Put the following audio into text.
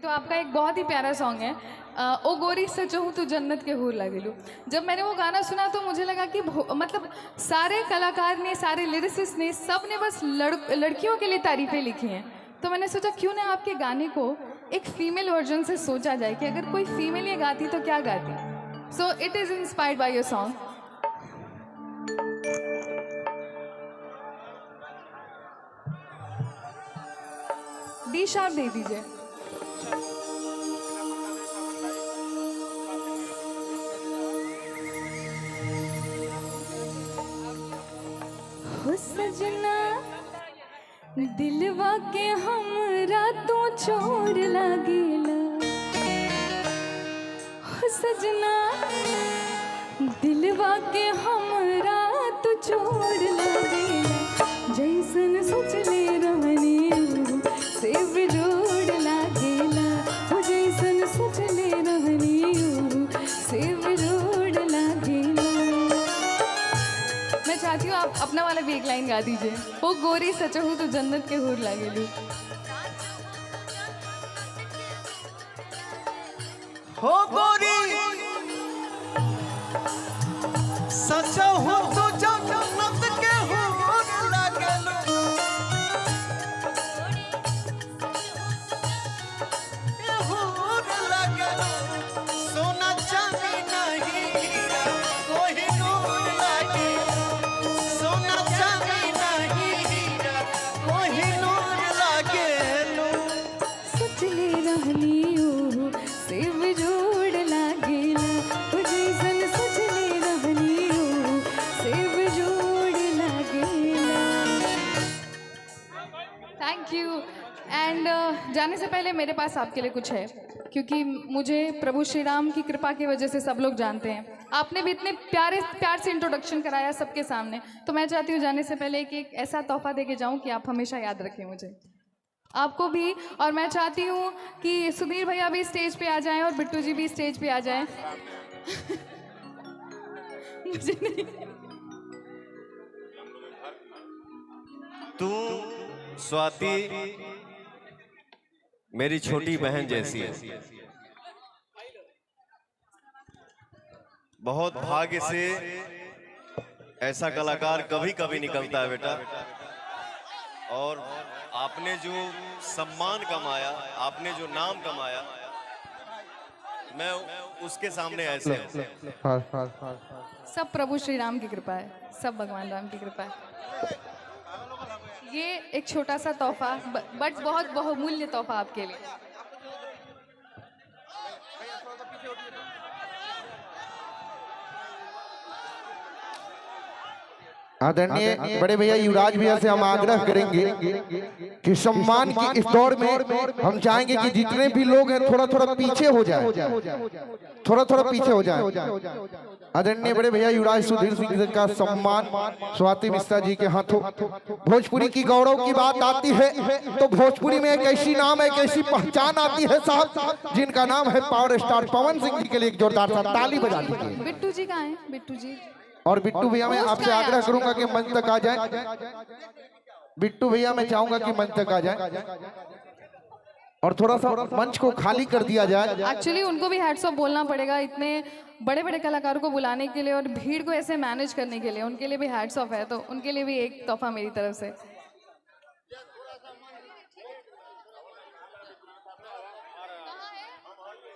तो आपका एक बहुत ही प्यारा सॉन्ग है ओ गोरी सच हूँ तो जन्नत के हूर लगेलू। जब मैंने वो गाना सुना तो मुझे लगा कि मतलब सारे कलाकार ने, सारे लिरिसिस्ट ने, सब ने बस लड़कियों के लिए तारीफ़ें लिखी हैं। तो मैंने सोचा क्यों ना आपके गाने को एक फीमेल वर्जन से सोचा जाए कि अगर कोई फीमेल ये गाती तो क्या गाती। So it is inspired by your song. D sharp दे दीजिए। हो सजना दिलवा के हमरा तो छोड़ लागेला। हो सजना दिलवा के हमरा तो छोड़ लागेला। जैसन सोचले रहनी से बिजोड़ लागेला। हो जैसन सोचले रहनी से बिजोड़ लागेला। मैं चाहती हूँ आप अपना वाला भी एक लाइन गा दीजिए। ओ गोरी सच हूँ तो जन्नत के हूर लागेलू। हो गोरी सच हूँ तो जन्नत के हूर लागेलू। हूर लागेलू। सोना चांदी नहीं हीरा कोई नूर लागेलू। सोना चांदी नहीं हीरा कोई नूर लागेलू। सोचले रहनी से बिजोड़ लागेला। हो जैसन सोचले रहनी से बिजोड़ लागेला। Thank you. एंड जाने से पहले मेरे पास आपके लिए कुछ है, क्योंकि मुझे प्रभु श्री राम की कृपा की वजह से सब लोग जानते हैं। आपने भी इतने प्यार से इंट्रोडक्शन कराया सबके सामने, तो मैं चाहती हूँ जाने से पहले कि एक ऐसा तोहफा दे के जाऊँ कि आप हमेशा याद रखें मुझे, आपको भी। और मैं चाहती हूँ कि सुधीर भैया भी स्टेज पे आ जाएं और बिट्टू जी भी स्टेज पे आ जाएं। मुझे नहीं। तू स्वाति मेरी छोटी बहन जैसी है। बहुत भाग्य से ऐसा कलाकार कभी कभी निकलता है बेटा। और आपने जो सम्मान कमाया, आपने जो नाम कमाया, मैं उसके सामने ऐसे हूं। सब प्रभु श्री राम की कृपा है, सब भगवान राम की कृपा है। ये एक छोटा सा तोहफा, बट बहुत बहुमूल्य तोहफा आपके लिए। आदरणीय बड़े भैया युवराज भैया से हम आग्रह करेंगे कि सम्मान की इस दौर में हम चाहेंगे कि जितने भी लोग हैं थोड़ा थोड़ा पीछे हो जाए, थोड़ा थोड़ा पीछे हो जाए। आदरणीय बड़े भैया युवराज सुधीर सिंह का सम्मान स्वाति मिश्रा जी के हाथों। भोजपुरी की गौरव की बात आती है तो भोजपुरी में एक ऐसी नाम, एक ऐसी पहचान आती है साहब, जिनका नाम है पावर स्टार पवन सिंह जी के लिए एक जोरदार सा ताली बजा दीजिए। बिट्टू जी कहाँ हैं? बिट्टू जी और बिट्टू भैया मैं आपसे आग्रह करूंगा कि मंच तक आ जाए। बिट्टू भैया मैं चाहूंगा कि मंच तक आ जाए और थोड़ा सा मंच को खाली कर दिया जाए। एक्चुअली उनको भी हैट्स ऑफ बोलना पड़ेगा, इतने बड़े बड़े कलाकारों को बुलाने के लिए और भीड़ को ऐसे मैनेज करने के लिए उनके लिए भी हैट्स ऑफ है। तो उनके लिए भी एक तोहफा मेरी तरफ से।